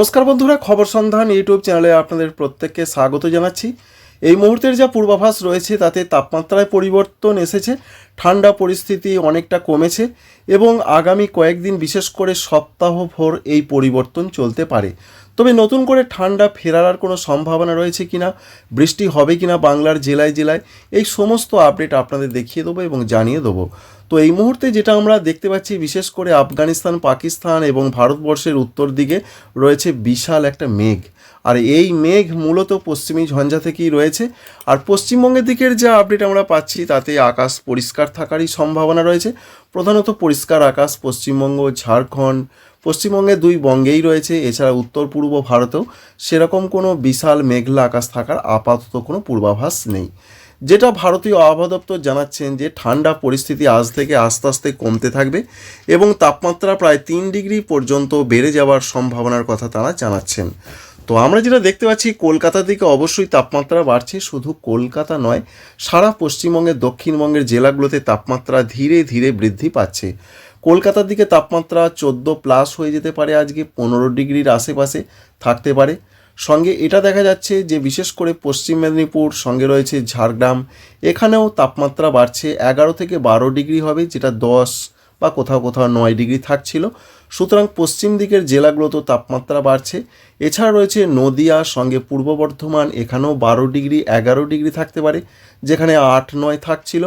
নমস্কার বন্ধুরা, খবর সন্ধান ইউটিউব চ্যানেলে আপনাদের প্রত্যেককে স্বাগত জানাচ্ছি। এই মুহূর্তের যা পূর্বাভাস রয়েছে তাতে তাপমাত্রায় পরিবর্তন এসেছে, ঠান্ডা পরিস্থিতি অনেকটা কমেছে এবং আগামী কয়েকদিন বিশেষ করে সপ্তাহভর এই পরিবর্তন চলতে পারে। তবে নতুন করে ঠান্ডা ফেরার কোনো সম্ভাবনা রয়েছে কিনা, বৃষ্টি হবে কিনা বাংলার জেলায় জেলায়, এই সমস্ত আপডেট আপনাদের দেখিয়ে দেবো এবং জানিয়ে দেবো। তো এই মুহূর্তে যেটা আমরা দেখতে পাচ্ছি, বিশেষ করে আফগানিস্তান, পাকিস্তান এবং ভারতবর্ষের উত্তর দিকে রয়েছে বিশাল একটা মেঘ। আর এই মেঘ মূলত পশ্চিমী ঝঞ্ঝা থেকেই রয়েছে। আর পশ্চিমবঙ্গের দিকের যা আপডেট আমরা পাচ্ছি তাতে আকাশ পরিষ্কার থাকারই সম্ভাবনা রয়েছে। প্রধানত পরিষ্কার আকাশ পশ্চিমবঙ্গ, ঝাড়খণ্ড, পশ্চিমবঙ্গের দুই বঙ্গেই রয়েছে। এছাড়া উত্তর পূর্ব ভারতেও সেরকম কোনো বিশাল মেঘলা আকাশ থাকার আপাতত কোনো পূর্বাভাস নেই। যেটা ভারতীয় আবহাওয়া দপ্তর জানাচ্ছেন যে ঠান্ডা পরিস্থিতি আজ থেকে আস্তে আস্তে কমতে থাকবে এবং তাপমাত্রা প্রায় 3 ডিগ্রি পর্যন্ত বেড়ে যাওয়ার সম্ভাবনার কথা তারা জানাচ্ছেন। তো আমরা যেটা দেখতে পাচ্ছি, কলকাতার দিকে অবশ্যই তাপমাত্রা বাড়ছে। শুধু কলকাতা নয়, সারা পশ্চিমবঙ্গের দক্ষিণবঙ্গের জেলাগুলোতে তাপমাত্রা ধীরে ধীরে বৃদ্ধি পাচ্ছে। কলকাতার দিকে তাপমাত্রা 14+ হয়ে যেতে পারে, আজকে 15 ডিগ্রির আশেপাশে থাকতে পারে। সঙ্গে এটা দেখা যাচ্ছে যে বিশেষ করে পশ্চিম মেদিনীপুর, সঙ্গে রয়েছে ঝাড়গ্রাম, এখানেও তাপমাত্রা বাড়ছে। 11 থেকে 12 ডিগ্রি হবে, যেটা 10 বা কোথাও কোথাও 9 ডিগ্রি থাকছিল। সুতরাং পশ্চিম দিকের জেলাগুলোতেও তাপমাত্রা বাড়ছে। এছাড়া রয়েছে নদিয়া, সঙ্গে পূর্ব বর্ধমান, এখানেও 12 ডিগ্রি 11 ডিগ্রি থাকতে পারে, যেখানে 8-9 থাকছিল।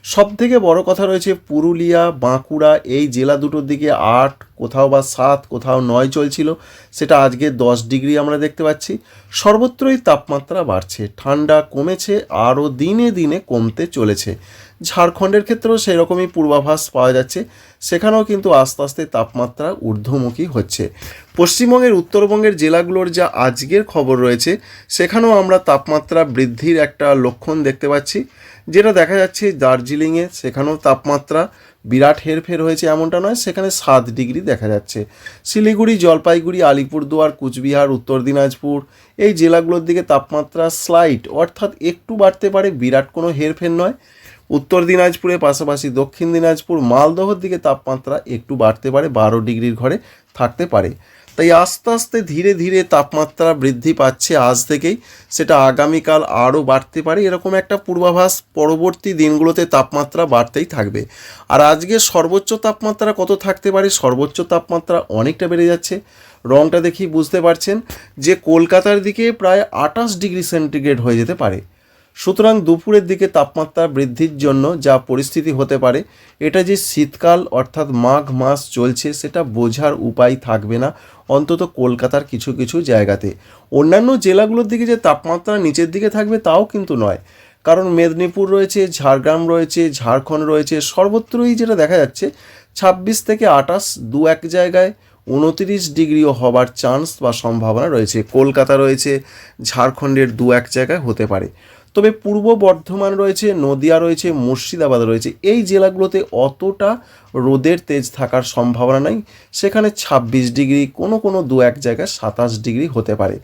সবথেকে বড় কথা রয়েছে পুরুলিয়া, বাঁকুড়া, এই জেলা দুটোর দিকে 8, কোথাও বা 7, কোথাও 9 চলছিল, সেটা আজকে 10 ডিগ্রি আমরা দেখতে পাচ্ছি। সর্বত্রই তাপমাত্রা বাড়ছে, ঠান্ডা কমেছে, আরও দিনে দিনে কমতে চলেছে। ঝাড়খণ্ডের ক্ষেত্রেও সেই রকমই পূর্বাভাস পাওয়া যাচ্ছে, সেখানেও কিন্তু আস্তে আস্তে তাপমাত্রা ঊর্ধ্বমুখী হচ্ছে। পশ্চিমবঙ্গের উত্তরবঙ্গের জেলাগুলোর যা আজকের খবর রয়েছে, সেখানেও আমরা তাপমাত্রা বৃদ্ধির একটা লক্ষণ দেখতে পাচ্ছি। যেটা দেখা যাচ্ছে দার্জিলিংয়ে, সেখানেও তাপমাত্রা বিরাট হেরফের হয়েছে এমনটা নয়, সেখানে 7 ডিগ্রি দেখা যাচ্ছে। শিলিগুড়ি, জলপাইগুড়ি, আলিপুরদুয়ার, কুচবিহার, উত্তর দিনাজপুর, এই জেলাগুলোর দিকে তাপমাত্রা স্লাইট অর্থাৎ একটু বাড়তে পারে, বিরাট কোনো হেরফের নয়। উত্তর দিনাজপুরের পাশাপাশি দক্ষিণ দিনাজপুর, মালদহর দিকে তাপমাত্রা একটু বাড়তে পারে, 12 ডিগ্রির ঘরে থাকতে পারে। তাই আস্তে আস্তে ধীরে ধীরে তাপমাত্রা বৃদ্ধি পাচ্ছে আজ থেকেই, সেটা আগামীকাল আরও বাড়তে পারে, এরকম একটা পূর্বাভাস। পরবর্তী দিনগুলোতে তাপমাত্রা বাড়তেই থাকবে। আর আজকে সর্বোচ্চ তাপমাত্রা কত থাকতে পারে? সর্বোচ্চ তাপমাত্রা অনেকটা বেড়ে যাচ্ছে। রংটা দেখেই বুঝতে পারছেন যে কলকাতার দিকে প্রায় 28 ডিগ্রি সেন্টিগ্রেড হয়ে যেতে পারে। সুতরাং দুপুরের দিকে তাপমাত্রা বৃদ্ধির জন্য যা পরিস্থিতি হতে পারে, এটা যে শীতকাল অর্থাৎ মাঘ মাস চলছে সেটা বোঝার উপায় থাকবে না, অন্তত কলকাতার কিছু কিছু জায়গাতে। অন্যান্য জেলাগুলোর দিকে যে তাপমাত্রা নিচের দিকে থাকবে তাও কিন্তু নয়, কারণ মেদিনীপুর রয়েছে, ঝাড়গ্রাম রয়েছে, ঝাড়খণ্ড রয়েছে, সর্বত্রই যেটা দেখা যাচ্ছে 26 থেকে 28, 2-1 জায়গায় 29 ডিগ্রিও হবার চান্স বা সম্ভাবনা রয়েছে। কলকাতা রয়েছে, ঝাড়খণ্ডের 2-1 জায়গায় হতে পারে। তবে পূর্ব বর্ধমান রয়েছে, নদিয়া রয়েছে, মুর্শিদাবাদ রয়েছে, এই জেলাগুলোতে অতটা রোদের তেজ থাকার সম্ভাবনা নেই। সেখানে 26 ডিগ্রি, কোনো কোনো 2-1 জায়গায় 27 ডিগ্রি হতে পারে।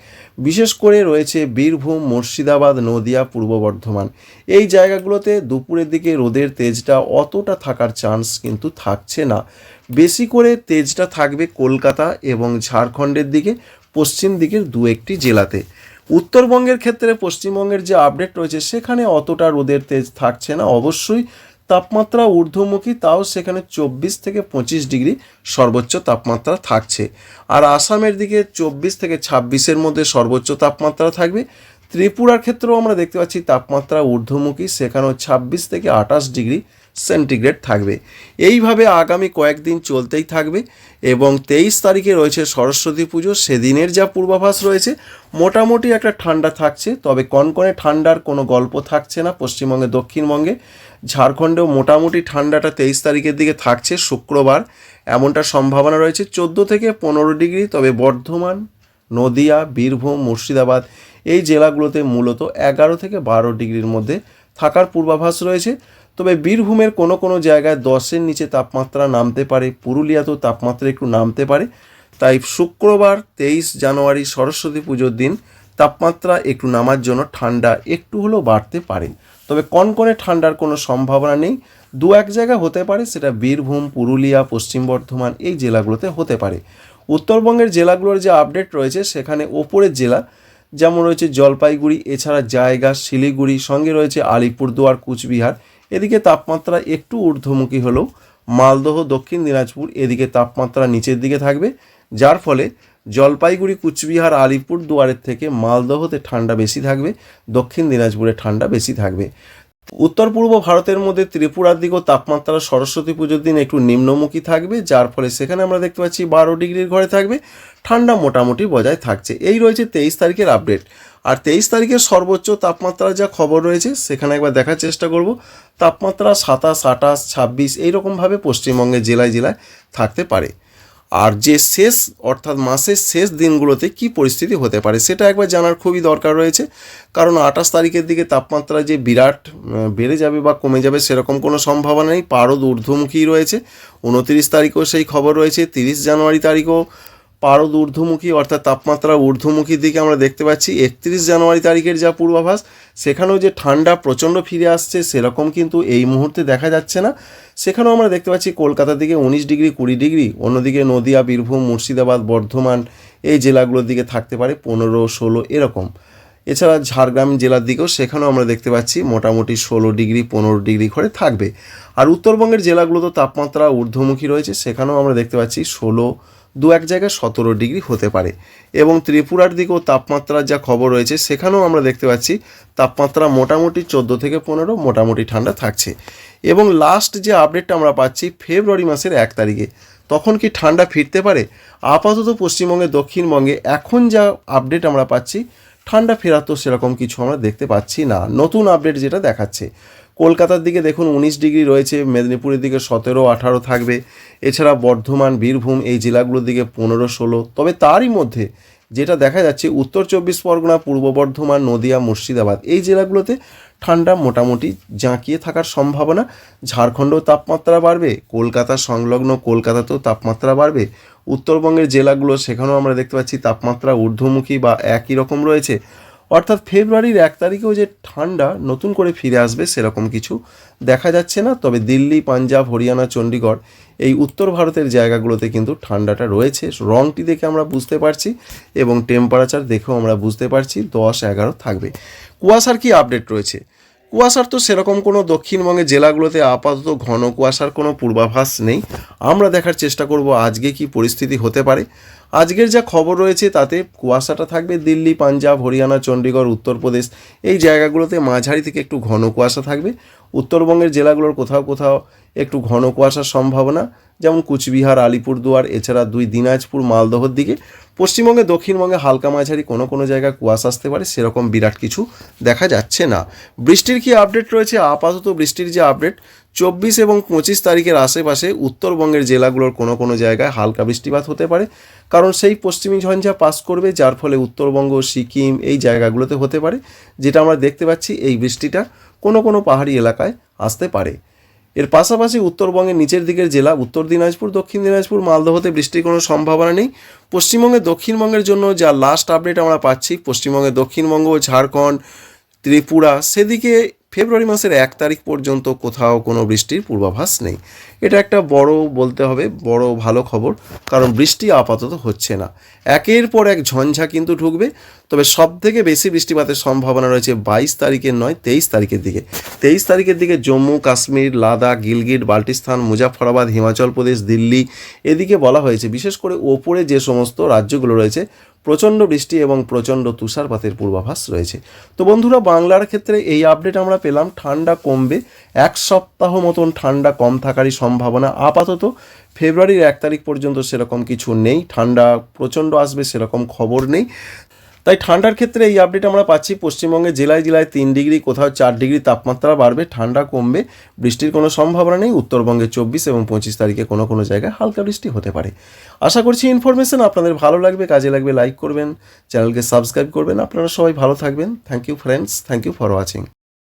বিশেষ করে রয়েছে বীরভূম, মুর্শিদাবাদ, নদিয়া, পূর্ব বর্ধমান, এই জায়গাগুলোতে দুপুরের দিকে রোদের তেজটা অতটা থাকার চান্স কিন্তু থাকছে না। বেশি করে তেজটা থাকবে কলকাতা এবং ঝাড়খণ্ডের দিকে, পশ্চিম দিকের 2-1টি জেলাতে। উত্তরবঙ্গের ক্ষেত্রে পশ্চিমবঙ্গের যে আপডেট রয়েছে, সেখানে অতটা রোদের তেজ থাকছে না। অবশ্যই তাপমাত্রা ঊর্ধ্বমুখী, তাও সেখানে 24 থেকে 25 ডিগ্রি সর্বোচ্চ তাপমাত্রা থাকছে। আর আসামের দিকে 24 থেকে 26-এর মধ্যে সর্বোচ্চ তাপমাত্রা থাকবে। ত্রিপুরার ক্ষেত্রেও আমরা দেখতে পাচ্ছি তাপমাত্রা ঊর্ধ্বমুখী, সেখানেও 26 থেকে 28 ডিগ্রি সেন্টিগ্রেড থাকবে। এইভাবে আগামী কয়েকদিন চলতেই থাকবে এবং 23 তারিখে রয়েছে সরস্বতী পুজো। সেদিনের যা পূর্বাভাস রয়েছে, মোটামুটি একটা ঠান্ডা থাকছে, তবে কনকনে ঠান্ডার কোনো গল্প থাকছে না পশ্চিমবঙ্গে, দক্ষিণবঙ্গে। ঝাড়খণ্ডেও মোটামুটি ঠান্ডাটা 23 তারিখের দিকে থাকছে, শুক্রবার এমনটা সম্ভাবনা রয়েছে, 14 থেকে 15 ডিগ্রি। তবে বর্ধমান, নদিয়া, বীরভূম, মুর্শিদাবাদ, এই জেলাগুলোতে মূলত 11 থেকে 12 ডিগ্রির মধ্যে থাকার পূর্বাভাস রয়েছে। তবে বীরভূমের কোনো কোনো জায়গায় 10-এর নিচে তাপমাত্রা নামতে পারে, পুরুলিয়াতেও তাপমাত্রা একটু নামতে পারে। তাই শুক্রবার 23 জানুয়ারি সরস্বতী পুজোর দিন তাপমাত্রা একটু নামার জন্য ঠান্ডা একটু হলেও বাড়তে পারে। তবে কনকনে ঠান্ডার কোনো সম্ভাবনা নেই। 2-1 জায়গা হতে পারে, সেটা বীরভূম, পুরুলিয়া, পশ্চিম বর্ধমান, এই জেলাগুলোতে হতে পারে। উত্তরবঙ্গের জেলাগুলোর যে আপডেট রয়েছে সেখানে ওপরের জেলা যেমন রয়েছে জলপাইগুড়ি, এছাড়া জায়গা শিলিগুড়ি, সঙ্গে রয়েছে আলিপুরদুয়ার, কুচবিহার, এদিকে তাপমাত্রা একটু ঊর্ধ্বমুখী হলেও মালদহ, দক্ষিণ দিনাজপুর এদিকে তাপমাত্রা নিচের দিকে থাকবে, যার ফলে জলপাইগুড়ি, কুচবিহার, আলিপুরদুয়ারের থেকে মালদহতে ঠান্ডা বেশি থাকবে, দক্ষিণ দিনাজপুরে ঠান্ডা বেশি থাকবে। উত্তর পূর্ব ভারতের মধ্যে ত্রিপুরার দিকেও তাপমাত্রা সরস্বতী পুজোর দিন একটু নিম্নমুখী থাকবে, যার ফলে সেখানে আমরা দেখতে পাচ্ছি 12 ডিগ্রির ঘরে থাকবে, ঠান্ডা মোটামুটি বজায় থাকছে। এই রয়েছে 23 তারিখের আপডেট। আর 23 তারিখের সর্বোচ্চ তাপমাত্রার যা খবর রয়েছে সেখানে একবার দেখার চেষ্টা করব। তাপমাত্রা 27, 28, 26 এইরকমভাবে পশ্চিমবঙ্গের জেলায় জেলায় থাকতে পারে। আর যে শেষ অর্থাৎ মাসের শেষ দিনগুলোতে কি পরিস্থিতি হতে পারে সেটা একবার জানার খুবই দরকার রয়েছে, কারণ 28 তারিখের দিকে তাপমাত্রা যে বিরাট বেড়ে যাবে বা কমে যাবে সেরকম কোনো সম্ভাবনা নেই, পারদ ঊর্ধ্বমুখী রয়েছে। 29 তারিখেও সেই খবর রয়েছে, 30 জানুয়ারি তারিখও পারদ ঊর্ধ্বমুখী অর্থাৎ তাপমাত্রা ঊর্ধ্বমুখীর দিকে আমরা দেখতে পাচ্ছি। 31 জানুয়ারি তারিখের যা পূর্বাভাস সেখানেও যে ঠান্ডা প্রচণ্ড ফিরে আসছে সেরকম কিন্তু এই মুহূর্তে দেখা যাচ্ছে না। সেখানেও আমরা দেখতে পাচ্ছি কলকাতার দিকে 19 ডিগ্রি, 20 ডিগ্রি, অন্যদিকে নদিয়া, বীরভূম, মুর্শিদাবাদ, বর্ধমান এই জেলাগুলোর দিকে থাকতে পারে 15, 16 এরকম। এছাড়া ঝাড়গ্রাম জেলার দিকেও সেখানেও আমরা দেখতে পাচ্ছি মোটামুটি 16 ডিগ্রি, 15 ডিগ্রি করে থাকবে। আর উত্তরবঙ্গের জেলাগুলোতে তাপমাত্রা ঊর্ধ্বমুখী রয়েছে, সেখানেও আমরা দেখতে পাচ্ছি 16, দু এক জায়গায় 17 ডিগ্রি হতে পারে। এবং ত্রিপুরার দিকেও তাপমাত্রার যা খবর রয়েছে সেখানেও আমরা দেখতে পাচ্ছি তাপমাত্রা মোটামুটি 14 থেকে 15 মোটামুটি ঠান্ডা থাকছে। এবং লাস্ট যে আপডেটটা আমরা পাচ্ছি ফেব্রুয়ারি মাসের 1 তারিখে, তখন কি ঠান্ডা ফিরতে পারে? আপাতত পশ্চিমবঙ্গে, দক্ষিণবঙ্গে এখন যা আপডেট আমরা পাচ্ছি ঠান্ডা ফেরার তো সেরকম কিছু আমরা দেখতে পাচ্ছি না। নতুন আপডেট যেটা দেখাচ্ছে কলকাতার দিকে দেখুন 19 ডিগ্রি রয়েছে, মেদিনীপুরের দিকে 17, 18 থাকবে, এছাড়া বর্ধমান, বীরভূম এই জেলাগুলোর দিকে 15, 16। তবে তারই মধ্যে যেটা দেখা যাচ্ছে উত্তর 24 পরগনা, পূর্ব বর্ধমান, নদিয়া, মুর্শিদাবাদ এই জেলাগুলোতে ঠান্ডা মোটামুটি জাঁকিয়ে থাকার সম্ভাবনা। ঝাড়খণ্ডেও তাপমাত্রা বাড়বে, কলকাতা সংলগ্ন কলকাতাতেও তাপমাত্রা বাড়বে। উত্তরবঙ্গের জেলাগুলো সেখানেও আমরা দেখতে পাচ্ছি তাপমাত্রা ঊর্ধ্বমুখী বা একই রকম রয়েছে। অর্থাৎ ফেব্রুয়ারির 1 তারিখেও যে ঠান্ডা নতুন করে ফিরে আসবে সেরকম কিছু দেখা যাচ্ছে না। তবে দিল্লি, পাঞ্জাব, হরিয়ানা, চণ্ডীগড় এই উত্তর ভারতের জায়গাগুলোতে কিন্তু ঠান্ডাটা রয়েছে। রংটি দেখে আমরা বুঝতে পারছি এবং টেম্পারেচার দেখেও আমরা বুঝতে পারছি 10, 11 থাকবে। কুয়াশার কি আপডেট রয়েছে? কুয়াশার তো সেরকম কোনো দক্ষিণবঙ্গের জেলাগুলোতে আপাতত ঘন কুয়াশার কোনো পূর্বাভাস নেই। আমরা দেখার চেষ্টা করব আজকে কি পরিস্থিতি হতে পারে। আজকের যা খবর রয়েছে তাতে কুয়াশাটা থাকবে দিল্লি, পাঞ্জাব, হরিয়ানা, চণ্ডীগড়, উত্তরপ্রদেশ এই জায়গাগুলোতে মাঝারি থেকে একটু ঘন কুয়াশা থাকবে। উত্তরবঙ্গের জেলাগুলোর কোথাও কোথাও একটু ঘন কুয়াশার সম্ভাবনা, যেমন কুচবিহার, আলিপুরদুয়ার, এছাড়া 2 দিনাজপুর, মালদহর দিকে। পশ্চিমবঙ্গে, দক্ষিণবঙ্গে হালকা মাঝারি কোনো কোনো জায়গায় কুয়াশা আসতে পারে, সেরকম বিরাট কিছু দেখা যাচ্ছে না। বৃষ্টির কি আপডেট রয়েছে? আপাতত বৃষ্টির যে আপডেট 24 এবং 25 তারিখের আশেপাশে উত্তরবঙ্গের জেলাগুলোর কোনো কোনো জায়গায় হালকা বৃষ্টিপাত হতে পারে, কারণ সেই পশ্চিমী ঝঞ্ঝা পাস করবে, যার ফলে উত্তরবঙ্গ, সিকিম এই জায়গাগুলোতে হতে পারে। যেটা আমরা দেখতে পাচ্ছি এই বৃষ্টিটা কোনো কোনো পাহাড়ি এলাকায় আসতে পারে। এর পাশাপাশি উত্তরবঙ্গের নিচের দিকের জেলা উত্তর দিনাজপুর, দক্ষিণ দিনাজপুর, মালদহতে বৃষ্টির কোনো সম্ভাবনা নেই। পশ্চিমবঙ্গে, দক্ষিণবঙ্গের জন্য যা লাস্ট আপডেট আমরা পাচ্ছি পশ্চিমবঙ্গে, দক্ষিণবঙ্গ, ঝাড়খণ্ড, ত্রিপুরা সেদিকে ফেব্রুয়ারি মাসের 1 তারিখ পর্যন্ত কোথাও কোনো বৃষ্টির পূর্বাভাস নেই। এটা একটা বড় বলতে হবে বড় ভালো খবর, কারণ বৃষ্টি আপাতত হচ্ছে না। একের পর এক ঝঞ্ঝা কিন্তু ঢুকবে। তবে সবথেকে বেশি বৃষ্টিপাতের সম্ভাবনা রয়েছে 22 তারিখের নয় 23 তারিখের দিকে। 23 তারিখের দিকে জম্মু, কাশ্মীর, লাদাখ, গিলগিট, বাল্টিস্তান, মুজাফফরাবাদ, হিমাচল প্রদেশ, দিল্লি এদিকে বলা হয়েছে বিশেষ করে ওপরে যে সমস্ত রাজ্যগুলো রয়েছে প্রচণ্ড বৃষ্টি এবং প্রচণ্ড তুষারপাতের পূর্বাভাস রয়েছে। তো বন্ধুরা, বাংলার ক্ষেত্রে এই আপডেট আমরা পেলাম, ঠান্ডা কমবে, 1 সপ্তাহ মতন ঠান্ডা কম থাকারই সম্ভাবনা। আপাতত ফেব্রুয়ারির 1 তারিখ পর্যন্ত সেরকম কিছু নেই, ঠান্ডা প্রচণ্ড আসবে সেরকম খবর নেই। তাই ঠান্ডার ক্ষেত্রে এই আপডেট আমরা পাচ্ছি পশ্চিমবঙ্গে জেলায় জেলায় 3 ডিগ্রি, কোথাও 4 ডিগ্রি তাপমাত্রা বাড়বে, ঠান্ডা কমবে, বৃষ্টির কোনো সম্ভাবনা নেই। উত্তরবঙ্গে 24 এবং 25 তারিখে কোনো কোনো জায়গায় হালকা বৃষ্টি হতে পারে। আশা করছি ইনফরমেশন আপনাদের ভালো লাগবে, কাজে লাগবে, লাইক করবেন, চ্যানেলকে সাবস্ক্রাইব করবেন। আপনারা সবাই ভালো থাকবেন। Thank you friends, thank you for watching.